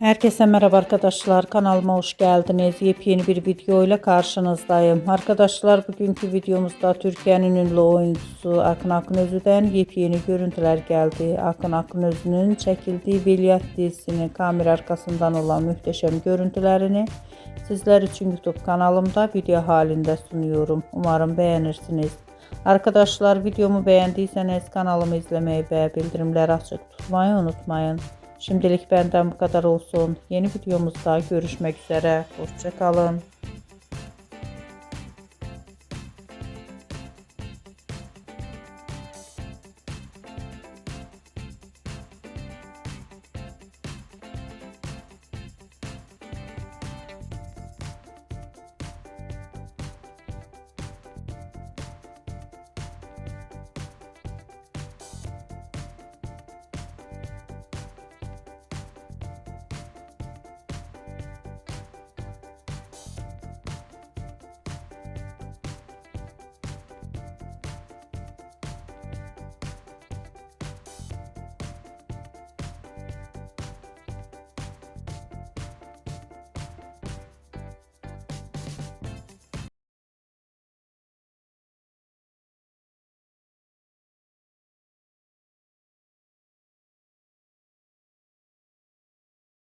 Herkese merhaba arkadaşlar, kanalıma hoş geldiniz. Yepyeni bir video ile karşınızdayım. Arkadaşlar, bugünkü videomuzda Türkiye'nin ünlü oyuncusu Akın Akınözü'den yepyeni görüntüler geldi. Akın Akınözü'nün çekildiği Veliaht dizisinin kamera arkasından olan muhteşem görüntülerini sizler için YouTube kanalımda video halinde sunuyorum. Umarım beğenirsiniz. Arkadaşlar, videomu beğendiyseniz kanalımı izlemeyi ve bildirimleri açık tutmayı unutmayın. Şimdilik benden bu kadar olsun. Yeni videomuzda görüşmek üzere. Hoşça kalın.